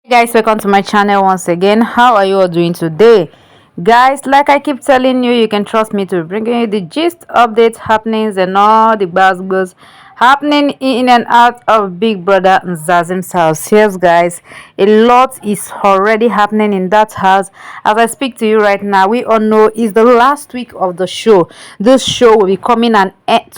Guys, welcome to my channel once again. How are you all doing today? Guys, like I keep telling you, you can trust me to bring you the gist, updates, happenings, and all the buzzwords happening in and out of Big Brother Zazim's house. Yes, guys, a lot is already happening in that house. As I speak to you right now, we all know it's the last week of the show. This show will be coming to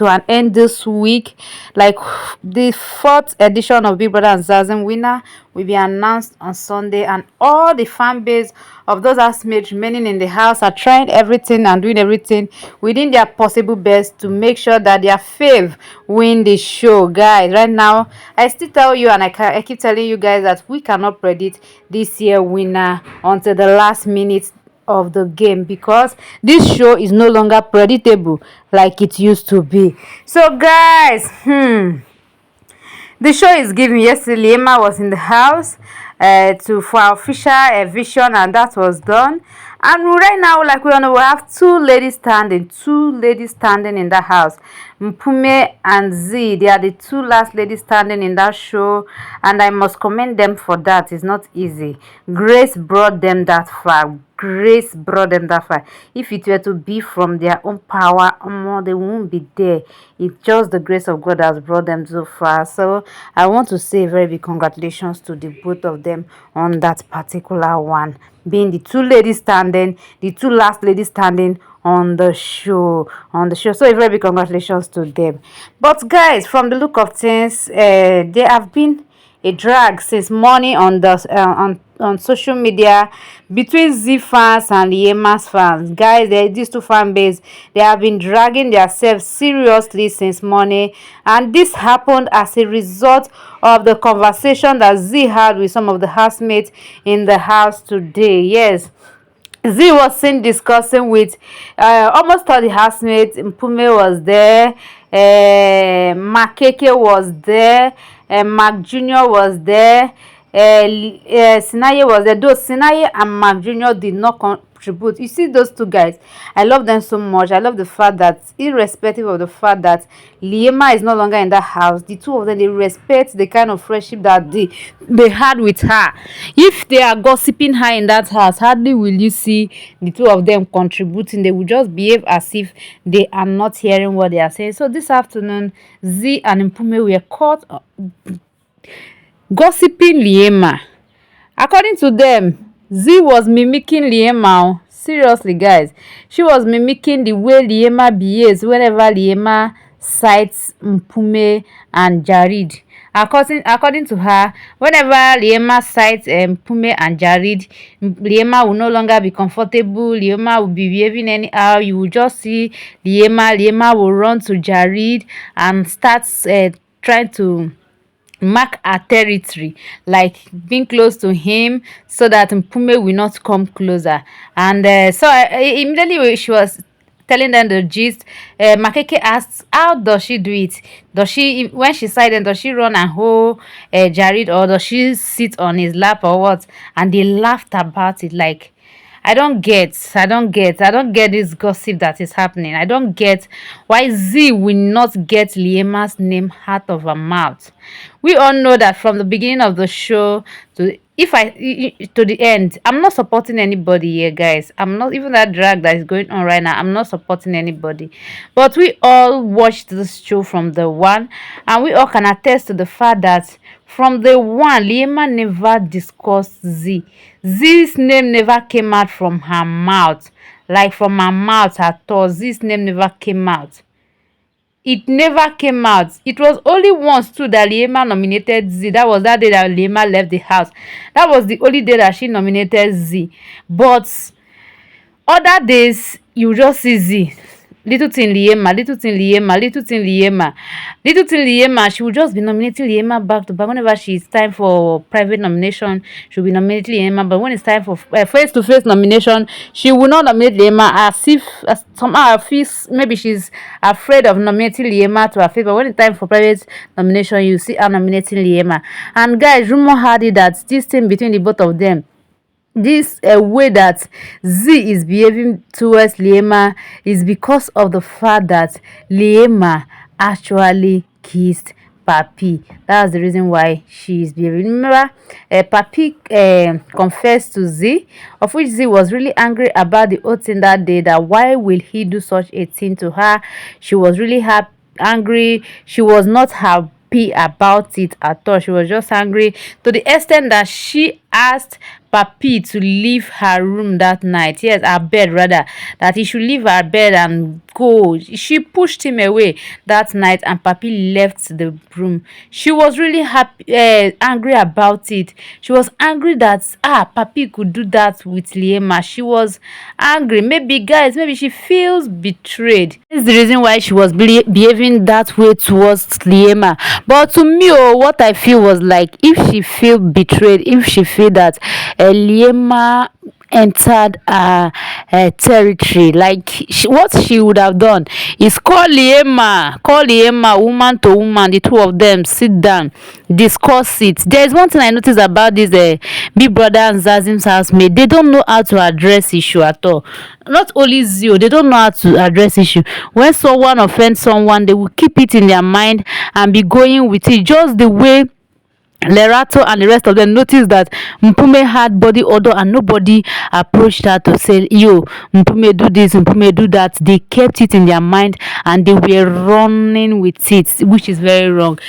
an end this week. Like the fourth edition of Big Brother and Zazim winner will be announced on Sunday, and all the fan base of those housemates remaining in the house are trying everything and doing everything within their possible best to make sure that their fave win the show. Guys, right now I still tell you, and I keep telling you guys, that we cannot predict this year winner until the last minute of the game, because this show is no longer predictable like it used to be. So guys, the show is giving. Yesterday, Liema was in the house for our official vision, and that was done. And right now, like we all know, we have two ladies standing in the house. Mpumi and Zee, they are the two last ladies standing in that show, and I must commend them for that. It's not easy. Grace brought them that far. Grace brought them that far. If it were to be from their own power, they won't be there. It's just the grace of God that has brought them so far. So I want to say a very big congratulations to the both of them on that particular one, being the two ladies standing, the two last ladies standing on the show. So a very big congratulations to them. But guys, from the look of things, they have been a drag since morning on the on social media between Zee fans and Liema's fans. Guys, these two fan base, they have been dragging themselves seriously since morning, and this happened as a result of the conversation that Zee had with some of the housemates in the house today. Yes, Zee was seen discussing with almost all the housemates. Mpumi was there, Makeke was there, Mark Jr. was there, Sinaye was there. Though Sinaye and Mark Jr. did not contribute. You see, those two guys, I love them so much. I love the fact that, irrespective of the fact that Liema is no longer in that house, the two of them, they respect the kind of friendship that they had with her. If they are gossiping her in that house, hardly will you see the two of them contributing. They will just behave as if they are not hearing what they are saying. So this afternoon, Zee and Mpumi were caught gossiping Liema. According to them, Zee was mimicking Liema. Seriously, guys, she was mimicking the way Liema behaves whenever Liema cites Mpumi and Jared. According to her, whenever Liema cites Mpumi and Jared, Liema will no longer be comfortable. Liema will be behaving anyhow. You will just see Liema will run to Jared and start trying to mark her territory, like being close to him, so that Mpumi will not come closer. And immediately she was telling them the gist, Makeke asked, how does she do it? Does she, when she sight them, does she run and hold Jared, or does she sit on his lap, or what? And they laughed about it. Like, I don't get this gossip that is happening. I don't get why Zee will not get Liema's name out of her mouth. We all know that from the beginning of the show to the end, I'm not supporting anybody here, guys. I'm not, even that drag that is going on right now, I'm not supporting anybody. But we all watched this show from the one, and we all can attest to the fact that from the one, Liema never discussed Zee. Zee's name never came out from her mouth. Like, from her mouth at all. Zee's name never came out. It never came out. It was only once too that Liema nominated Zee. That was that day that Liema left the house. That was the only day that she nominated Zee. But other days, you just see Zee. Little thing Liema, little thing Liema, little thing Liema, little thing Liema. She will just be nominating Liema back to back. Whenever it's time for private nomination, she'll be nominating Liema. But when it's time for face-to-face nomination, she will not nominate Liema, as somehow I feel maybe she's afraid of nominating Liema to her face. But when it's time for private nomination, you see her nominating Liema. And guys, rumor had it that this thing between the both of them, this way that Zee is behaving towards Liema, is because of the fact that Liema actually kissed Papi. That's the reason why she is behaving. Remember, Papi confessed to Zee, of which Zee was really angry about the whole thing that day. That why will he do such a thing to her? She was really angry. She was not happy about it at all. She was just angry to the extent that she asked Papi to leave her room that night. Yes, her bed rather. That he should leave her bed and go. She pushed him away that night, and Papi left the room. She was really angry about it. She was angry that Papi could do that with Liema. She was angry. Maybe guys, maybe she feels betrayed. This is the reason why she was behaving that way towards Liema. But to me, what I feel was like, if she feel betrayed, if she feel that Liema entered her territory, like what she would have done is call Liema, woman to woman, the two of them sit down, discuss it. There's one thing I noticed about this Big Brother and Zazim's housemate. They don't know how to address issue at all. Not only Zio, they don't know how to address issue. When someone offends someone, they will keep it in their mind and be going with it, just the way Lerato and the rest of them noticed that Mpumi had body odor and nobody approached her to say, yo, Mpumi do this, Mpumi do that. They kept it in their mind and they were running with it, which is very wrong.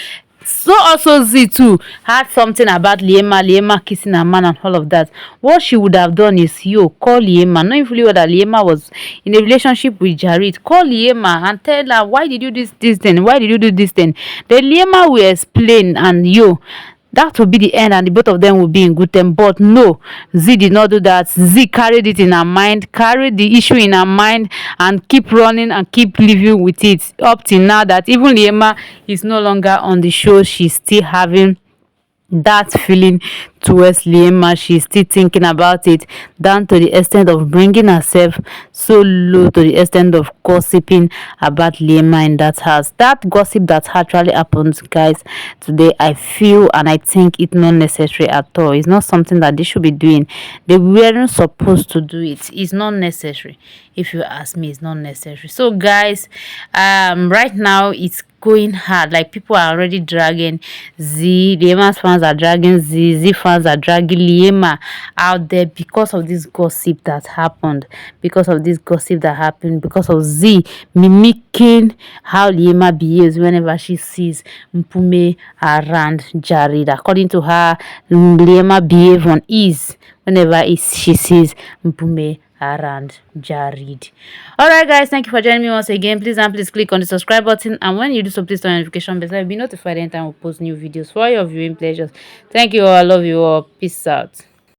So also Zee too had something about Liema kissing a man and all of that. What she would have done is, call Liema, knowing fully well that Liema was in a relationship with Jared. Call Liema and tell her, why did you do this thing? Why did you do this thing? Then Liema will explain, and that will be the end, and the both of them will be in good term. But no, Zee did not do that. Zee carried it in her mind, carried the issue in her mind, and keep running and keep living with it up till now that even Liema is no longer on the show. She's still having that feeling towards Liema. She's still thinking about it, down to the extent of bringing herself so low, to the extent of gossiping about Liema in that house. That gossip that actually happened, guys, today, I feel and I think it's not necessary at all. It's not something that they should be doing. They weren't supposed to do it. It's not necessary. If you ask me, it's not necessary. So guys, right now it's going hard. Like, people are already dragging Zee. Liema's fans are dragging Zee. Zee fans are dragging Liema out there because of this gossip that happened. Because of Zee mimicking how Liema behaves whenever she sees Mpumi around Jared. According to her, Liema behave on ease whenever she sees Mpumi around Jared. Alright guys, thank you for joining me once again. Please click on the subscribe button, and when you do so, please turn on notification bell so you'll be notified anytime we post new videos for your viewing pleasures. Thank you all. I love you all. Peace out.